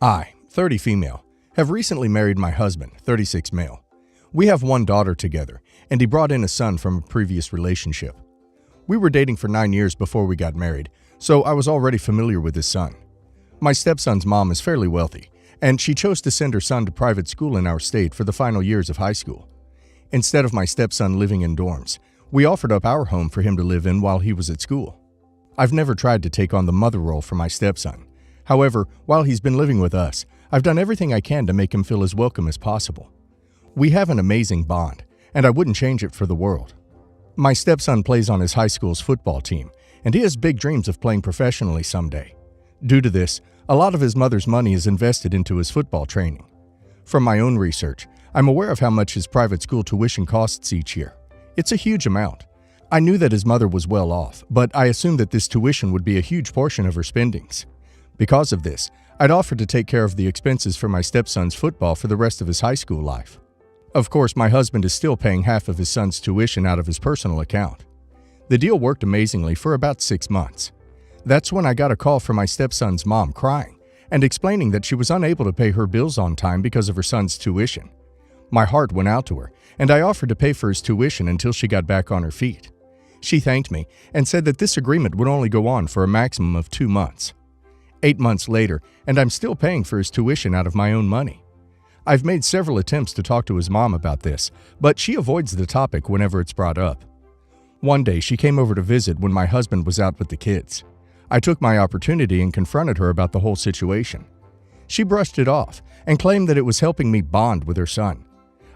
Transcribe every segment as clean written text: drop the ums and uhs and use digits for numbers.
I, 30 female, have recently married my husband, 36 male. We have one daughter together, and he brought in a son from a previous relationship. We were dating for 9 years before we got married, so I was already familiar with his son. My stepson's mom is fairly wealthy, and she chose to send her son to private school in our state for the final years of high school. Instead of my stepson living in dorms, we offered up our home for him to live in while he was at school. I've never tried to take on the mother role for my stepson. However, while he's been living with us, I've done everything I can to make him feel as welcome as possible. We have an amazing bond, and I wouldn't change it for the world. My stepson plays on his high school's football team, and he has big dreams of playing professionally someday. Due to this, a lot of his mother's money is invested into his football training. From my own research, I'm aware of how much his private school tuition costs each year. It's a huge amount. I knew that his mother was well off, but I assumed that this tuition would be a huge portion of her spendings. Because of this, I'd offered to take care of the expenses for my stepson's football for the rest of his high school life. Of course, my husband is still paying half of his son's tuition out of his personal account. The deal worked amazingly for about 6 months. That's when I got a call from my stepson's mom crying and explaining that she was unable to pay her bills on time because of her son's tuition. My heart went out to her, and I offered to pay for his tuition until she got back on her feet. She thanked me and said that this agreement would only go on for a maximum of 2 months. 8 months later, and I'm still paying for his tuition out of my own money. I've made several attempts to talk to his mom about this, but she avoids the topic whenever it's brought up. One day, she came over to visit when my husband was out with the kids. I took my opportunity and confronted her about the whole situation. She brushed it off and claimed that it was helping me bond with her son.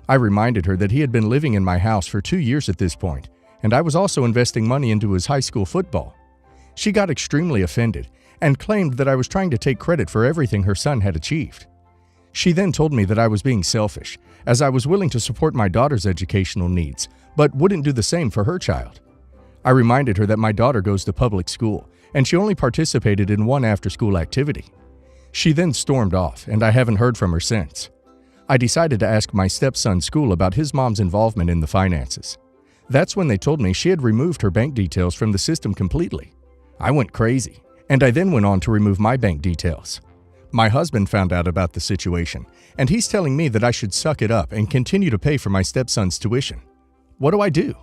I reminded her that he had been living in my house for 2 years at this point, and I was also investing money into his high school football. She got extremely offended and claimed that I was trying to take credit for everything her son had achieved. She then told me that I was being selfish, as I was willing to support my daughter's educational needs, but wouldn't do the same for her child. I reminded her that my daughter goes to public school, and she only participated in one after-school activity. She then stormed off, and I haven't heard from her since. I decided to ask my stepson's school about his mom's involvement in the finances. That's when they told me she had removed her bank details from the system completely. I went crazy, and I then went on to remove my bank details. My husband found out about the situation, and he's telling me that I should suck it up and continue to pay for my stepson's tuition. What do I do?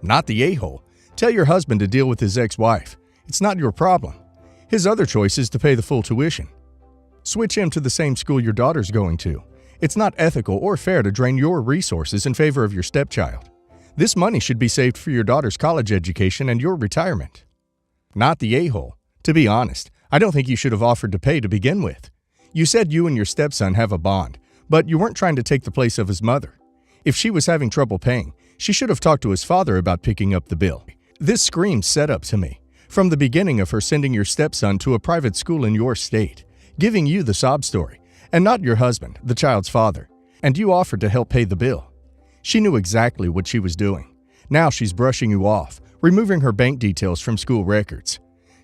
Not the a-hole. Tell your husband to deal with his ex-wife. It's not your problem. His other choice is to pay the full tuition. Switch him to the same school your daughter's going to. It's not ethical or fair to drain your resources in favor of your stepchild. This money should be saved for your daughter's college education and your retirement. Not the a-hole. To be honest, I don't think you should have offered to pay to begin with. You said you and your stepson have a bond, but you weren't trying to take the place of his mother. If she was having trouble paying, she should have talked to his father about picking up the bill. This screams setup to me. From the beginning of her sending your stepson to a private school in your state, giving you the sob story, and not your husband, the child's father, and you offered to help pay the bill. She knew exactly what she was doing. Now she's brushing you off, removing her bank details from school records.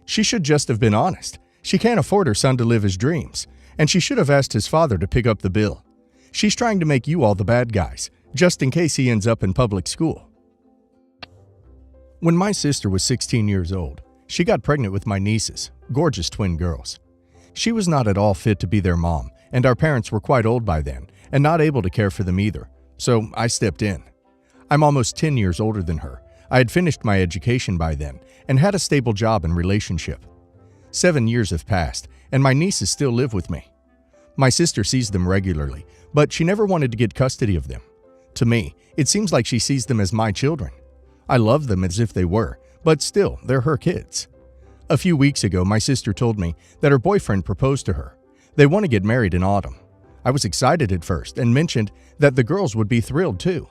She should just have been honest. She can't afford her son to live his dreams, and she should have asked his father to pick up the bill. She's trying to make you all the bad guys, just in case he ends up in public school. When my sister was 16 years old, she got pregnant with my nieces, gorgeous twin girls. She was not at all fit to be their mom, and our parents were quite old by then, and not able to care for them either, so I stepped in. I'm almost 10 years older than her. I had finished my education by then, and had a stable job and relationship. 7 years have passed, and my nieces still live with me. My sister sees them regularly, but she never wanted to get custody of them. To me, it seems like she sees them as my children. I love them as if they were, but still, they're her kids. A few weeks ago, my sister told me that her boyfriend proposed to her. They want to get married in autumn. I was excited at first and mentioned that the girls would be thrilled too.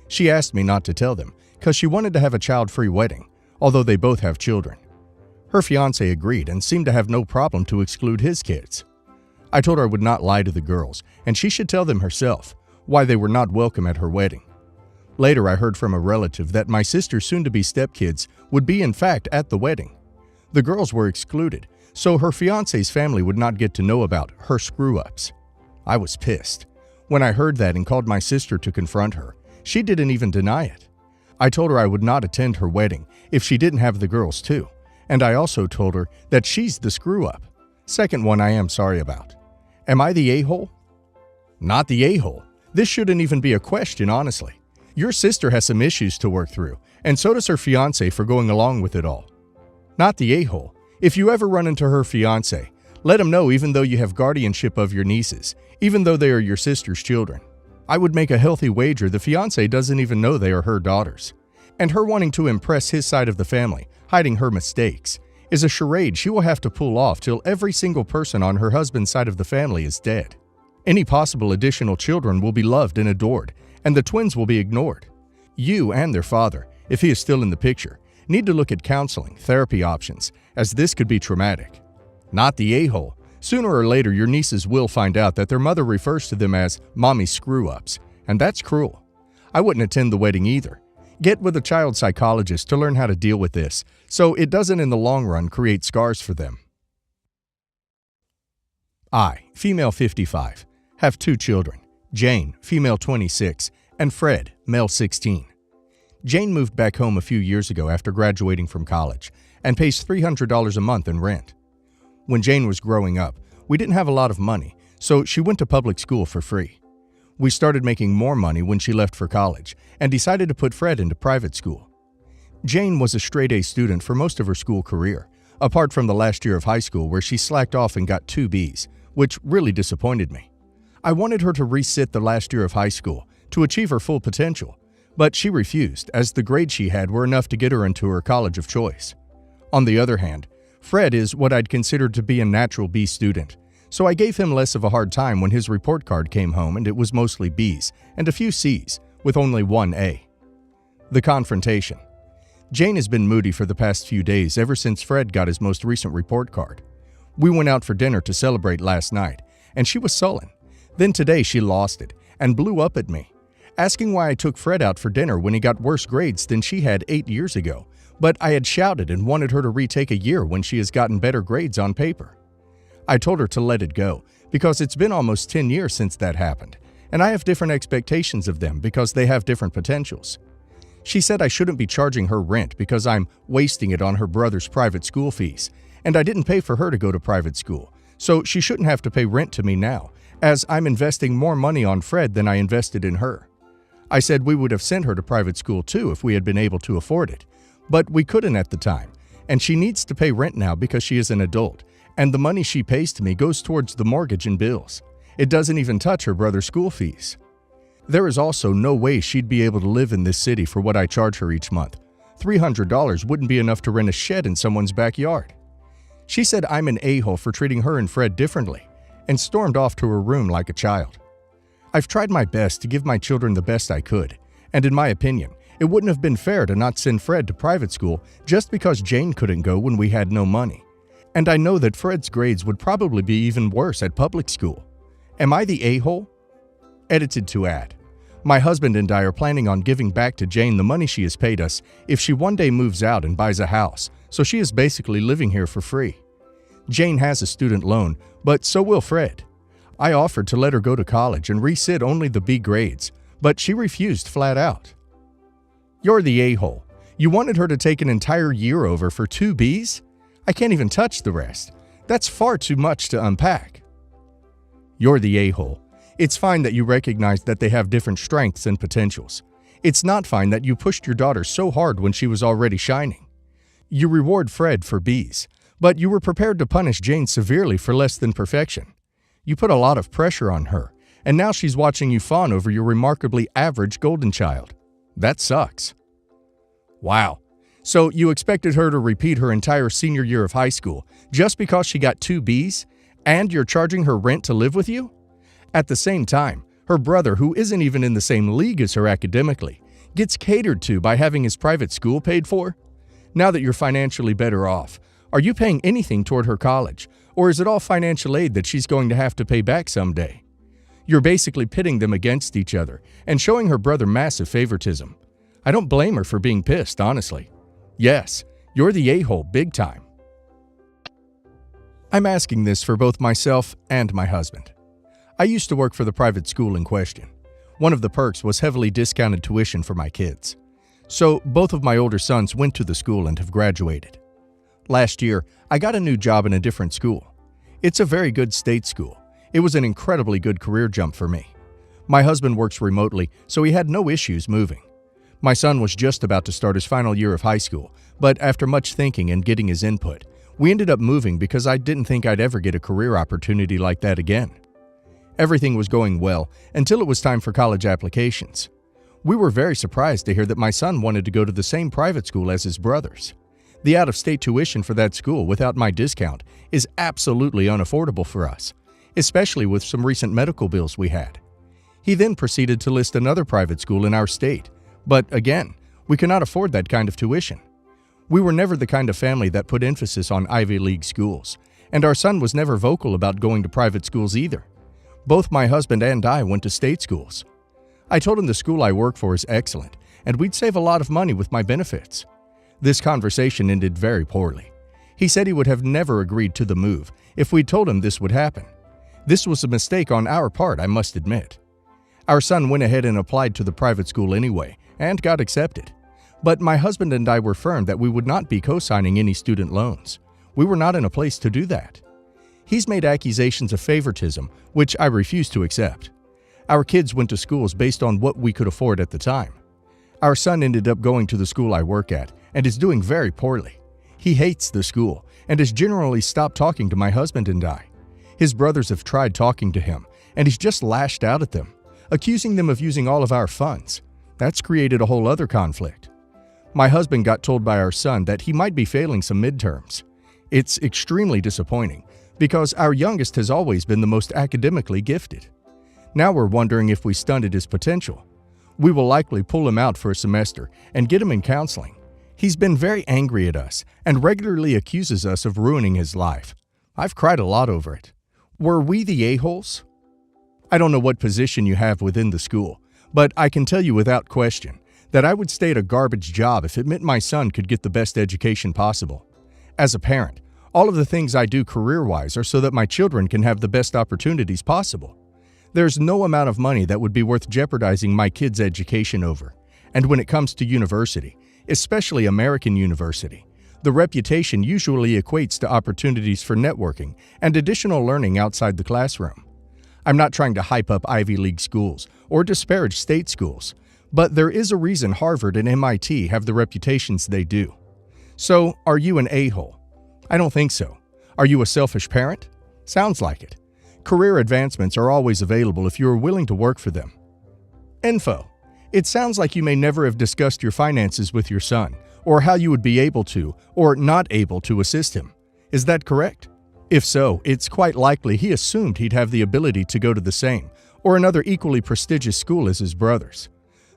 She asked me not to tell them because she wanted to have a child-free wedding, although they both have children. Her fiancé agreed and seemed to have no problem to exclude his kids. I told her I would not lie to the girls, and she should tell them herself why they were not welcome at her wedding. Later, I heard from a relative that my sister's soon-to-be stepkids would be in fact at the wedding. The girls were excluded, so her fiancé's family would not get to know about her screw-ups. I was pissed. When I heard that and called my sister to confront her, she didn't even deny it. I told her I would not attend her wedding if she didn't have the girls too, and I also told her that she's the screw-up. Second one I am sorry about. Am I the a-hole? Not the a-hole. This shouldn't even be a question, honestly. Your sister has some issues to work through, and so does her fiancé for going along with it all. Not the a-hole. If you ever run into her fiancé, let him know even though you have guardianship of your nieces, even though they are your sister's children. I would make a healthy wager the fiancé doesn't even know they are her daughters. And her wanting to impress his side of the family, hiding her mistakes, is a charade she will have to pull off till every single person on her husband's side of the family is dead. Any possible additional children will be loved and adored, and the twins will be ignored. You and their father, if he is still in the picture, need to look at counseling, therapy options, as this could be traumatic. Not the a-hole. Sooner or later, your nieces will find out that their mother refers to them as mommy screw-ups, and that's cruel. I wouldn't attend the wedding either. Get with a child psychologist to learn how to deal with this, so it doesn't in the long run create scars for them. I, female 55, have 2 children, Jane, female 26, and Fred, male 16. Jane moved back home a few years ago after graduating from college and pays $300 a month in rent. When Jane was growing up, we didn't have a lot of money, so she went to public school for free. We started making more money when she left for college and decided to put Fred into private school. Jane was a straight-A student for most of her school career, apart from the last year of high school where she slacked off and got 2 Bs, which really disappointed me. I wanted her to resit the last year of high school to achieve her full potential, but she refused as the grades she had were enough to get her into her college of choice. On the other hand, Fred is what I'd consider to be a natural B student, so I gave him less of a hard time when his report card came home and it was mostly Bs and a few Cs, with only 1 A. The confrontation. Jane has been moody for the past few days ever since Fred got his most recent report card. We went out for dinner to celebrate last night, and she was sullen. Then today she lost it and blew up at me, asking why I took Fred out for dinner when he got worse grades than she had 8 years ago, but I had shouted and wanted her to retake a year when she has gotten better grades on paper. I told her to let it go because it's been almost 10 years since that happened, and I have different expectations of them because they have different potentials. She said I shouldn't be charging her rent because I'm wasting it on her brother's private school fees, and I didn't pay for her to go to private school, so she shouldn't have to pay rent to me now, as I'm investing more money on Fred than I invested in her. I said we would have sent her to private school too if we had been able to afford it, but we couldn't at the time, and she needs to pay rent now because she is an adult, and the money she pays to me goes towards the mortgage and bills. It doesn't even touch her brother's school fees. There is also no way she'd be able to live in this city for what I charge her each month. $300 wouldn't be enough to rent a shed in someone's backyard. She said I'm an a-hole for treating her and Fred differently, and stormed off to her room like a child. I've tried my best to give my children the best I could, and in my opinion, it wouldn't have been fair to not send Fred to private school just because Jane couldn't go when we had no money. And I know that Fred's grades would probably be even worse at public school. Am I the a-hole? Edited to add. My husband and I are planning on giving back to Jane the money she has paid us if she one day moves out and buys a house, so she is basically living here for free. Jane has a student loan, but so will Fred. I offered to let her go to college and resit only the B grades, but she refused flat out. You're the a-hole. You wanted her to take an entire year over for 2 Bs? I can't even touch the rest. That's far too much to unpack. You're the a-hole. It's fine that you recognize that they have different strengths and potentials. It's not fine that you pushed your daughter so hard when she was already shining. You reward Fred for Bs, but you were prepared to punish Jane severely for less than perfection. You put a lot of pressure on her, and now she's watching you fawn over your remarkably average golden child. That sucks. Wow. So you expected her to repeat her entire senior year of high school just because she got 2 Bs, and you're charging her rent to live with you? At the same time, her brother, who isn't even in the same league as her academically, gets catered to by having his private school paid for? Now that you're financially better off, are you paying anything toward her college, or is it all financial aid that she's going to have to pay back someday? You're basically pitting them against each other and showing her brother massive favoritism. I don't blame her for being pissed, honestly. Yes, you're the a-hole big time. I'm asking this for both myself and my husband. I used to work for the private school in question. One of the perks was heavily discounted tuition for my kids. So both of my older sons went to the school and have graduated. Last year, I got a new job in a different school. It's a very good state school. It was an incredibly good career jump for me. My husband works remotely, so he had no issues moving. My son was just about to start his final year of high school, but after much thinking and getting his input, we ended up moving because I didn't think I'd ever get a career opportunity like that again. Everything was going well until it was time for college applications. We were very surprised to hear that my son wanted to go to the same private school as his brothers. The out-of-state tuition for that school without my discount is absolutely unaffordable for us, especially with some recent medical bills we had. He then proceeded to list another private school in our state, but again, we cannot afford that kind of tuition. We were never the kind of family that put emphasis on Ivy League schools, and our son was never vocal about going to private schools either. Both my husband and I went to state schools. I told him the school I work for is excellent, and we'd save a lot of money with my benefits. This conversation ended very poorly. He said he would have never agreed to the move if we'd told him this would happen. This was a mistake on our part, I must admit. Our son went ahead and applied to the private school anyway, and got accepted. But my husband and I were firm that we would not be co-signing any student loans. We were not in a place to do that. He's made accusations of favoritism, which I refuse to accept. Our kids went to schools based on what we could afford at the time. Our son ended up going to the school I work at and is doing very poorly. He hates the school and has generally stopped talking to my husband and I. His brothers have tried talking to him, and he's just lashed out at them, accusing them of using all of our funds. That's created a whole other conflict. My husband got told by our son that he might be failing some midterms. It's extremely disappointing because our youngest has always been the most academically gifted. Now we're wondering if we stunted his potential. We will likely pull him out for a semester and get him in counseling. He's been very angry at us and regularly accuses us of ruining his life. I've cried a lot over it. Were we the a-holes? I don't know what position you have within the school, but I can tell you without question that I would stay at a garbage job if it meant my son could get the best education possible. As a parent, all of the things I do career-wise are so that my children can have the best opportunities possible. There's no amount of money that would be worth jeopardizing my kids' education over. And when it comes to university, especially American university, the reputation usually equates to opportunities for networking and additional learning outside the classroom. I'm not trying to hype up Ivy League schools or disparage state schools, but there is a reason Harvard and MIT have the reputations they do. So, are you an a-hole? I don't think so. Are you a selfish parent? Sounds like it. Career advancements are always available if you are willing to work for them. Info. It sounds like you may never have discussed your finances with your son, or how you would be able to, or not able to assist him. Is that correct? If so, it's quite likely he assumed he'd have the ability to go to the same, or another equally prestigious school as his brothers.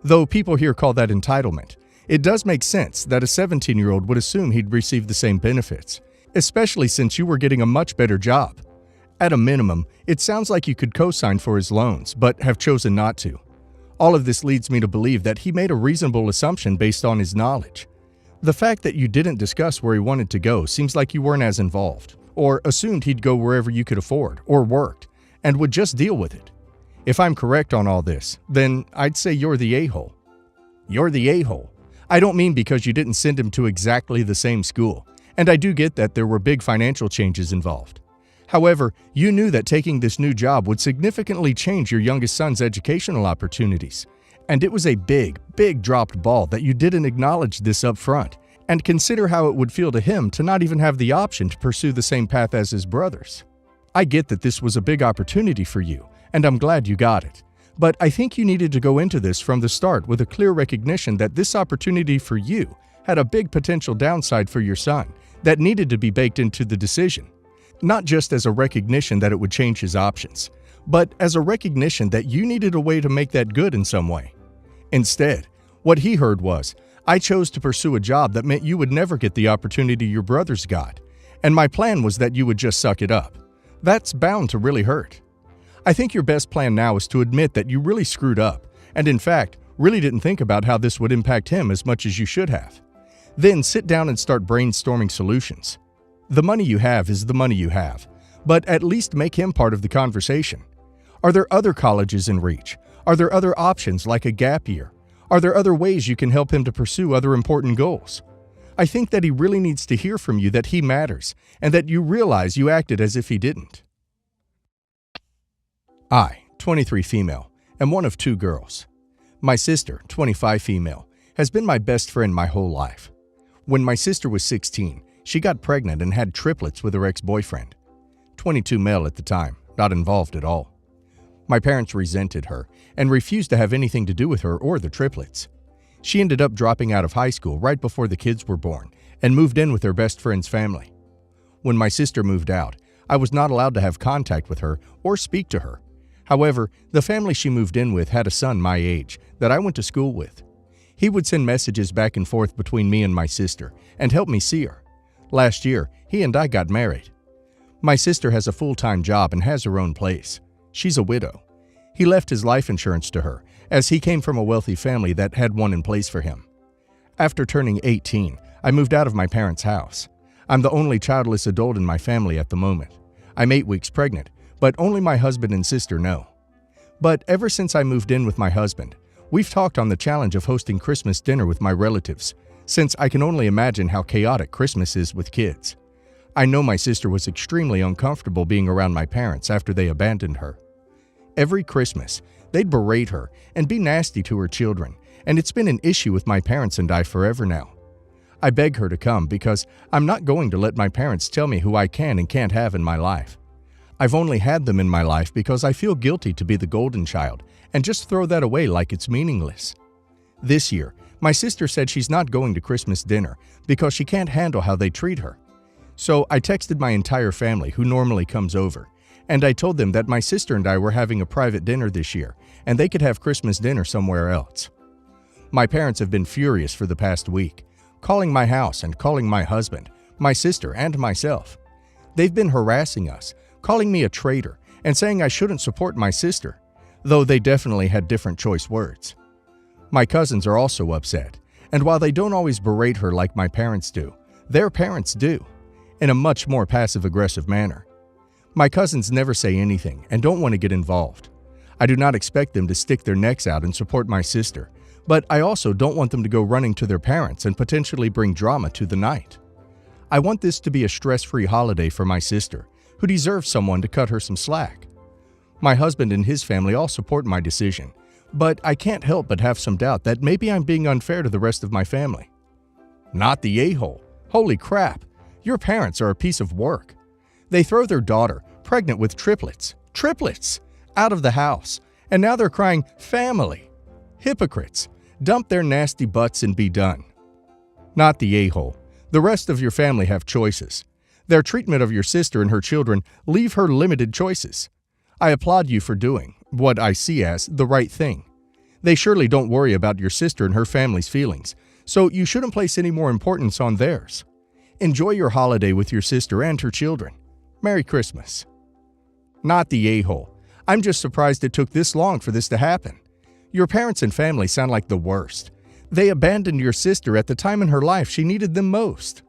Though people here call that entitlement, it does make sense that a 17-year-old would assume he'd receive the same benefits, especially since you were getting a much better job. At a minimum, it sounds like you could co-sign for his loans, but have chosen not to. All of this leads me to believe that he made a reasonable assumption based on his knowledge. The fact that you didn't discuss where he wanted to go seems like you weren't as involved, or assumed he'd go wherever you could afford, or worked, and would just deal with it. If I'm correct on all this, then I'd say you're the a-hole. You're the a-hole. I don't mean because you didn't send him to exactly the same school, and I do get that there were big financial changes involved. However, you knew that taking this new job would significantly change your youngest son's educational opportunities. And it was a big dropped ball that you didn't acknowledge this up front, and consider how it would feel to him to not even have the option to pursue the same path as his brothers. I get that this was a big opportunity for you, and I'm glad you got it. But I think you needed to go into this from the start with a clear recognition that this opportunity for you had a big potential downside for your son that needed to be baked into the decision. Not just as a recognition that it would change his options, but as a recognition that you needed a way to make that good in some way. Instead, what he heard was, I chose to pursue a job that meant you would never get the opportunity your brothers got, and my plan was that you would just suck it up. That's bound to really hurt. I think your best plan now is to admit that you really screwed up, and in fact, really didn't think about how this would impact him as much as you should have. Then sit down and start brainstorming solutions. The money you have is the money you have, but at least make him part of the conversation. Are there other colleges in reach? Are there other options like a gap year? Are there other ways you can help him to pursue other important goals? I think that he really needs to hear from you that he matters and that you realize you acted as if he didn't. I, 23 female, am one of 2 girls. My sister, 25 female, has been my best friend my whole life. When my sister was 16, she got pregnant and had triplets with her ex-boyfriend. 22 male at the time, not involved at all. My parents resented her and refused to have anything to do with her or the triplets. She ended up dropping out of high school right before the kids were born and moved in with her best friend's family. When my sister moved out, I was not allowed to have contact with her or speak to her. However, the family she moved in with had a son my age that I went to school with. He would send messages back and forth between me and my sister and help me see her. Last year, he and I got married. My sister has a full-time job and has her own place. She's a widow. He left his life insurance to her, as he came from a wealthy family that had one in place for him. After turning 18, I moved out of my parents' house. I'm the only childless adult in my family at the moment. I'm 8 weeks pregnant, but only my husband and sister know. But ever since I moved in with my husband, we've talked on the challenge of hosting Christmas dinner with my relatives, since I can only imagine how chaotic Christmas is with kids. I know my sister was extremely uncomfortable being around my parents after they abandoned her. Every Christmas, they'd berate her and be nasty to her children, and it's been an issue with my parents and I forever now. I beg her to come because I'm not going to let my parents tell me who I can and can't have in my life. I've only had them in my life because I feel guilty to be the golden child and just throw that away like it's meaningless. This year, my sister said she's not going to Christmas dinner because she can't handle how they treat her. So I texted my entire family who normally comes over, and I told them that my sister and I were having a private dinner this year and they could have Christmas dinner somewhere else. My parents have been furious for the past week, calling my house and calling my husband, my sister, and myself. They've been harassing us, calling me a traitor, and saying I shouldn't support my sister, though they definitely had different choice words. My cousins are also upset, and while they don't always berate her like my parents do, their parents do, in a much more passive-aggressive manner. My cousins never say anything and don't want to get involved. I do not expect them to stick their necks out and support my sister, but I also don't want them to go running to their parents and potentially bring drama to the night. I want this to be a stress-free holiday for my sister, who deserves someone to cut her some slack. My husband and his family all support my decision, but I can't help but have some doubt that maybe I'm being unfair to the rest of my family. Not the a-hole. Holy crap, your parents are a piece of work. They throw their daughter, pregnant with triplets, out of the house, and now they're crying, family. Hypocrites. Dump their nasty butts and be done. Not the a-hole. The rest of your family have choices. Their treatment of your sister and her children leave her limited choices. I applaud you for doing what I see as the right thing. They surely don't worry about your sister and her family's feelings, so you shouldn't place any more importance on theirs. Enjoy your holiday with your sister and her children. Merry Christmas. Not the a-hole. I'm just surprised it took this long for this to happen. Your parents and family sound like the worst. They abandoned your sister at the time in her life she needed them most.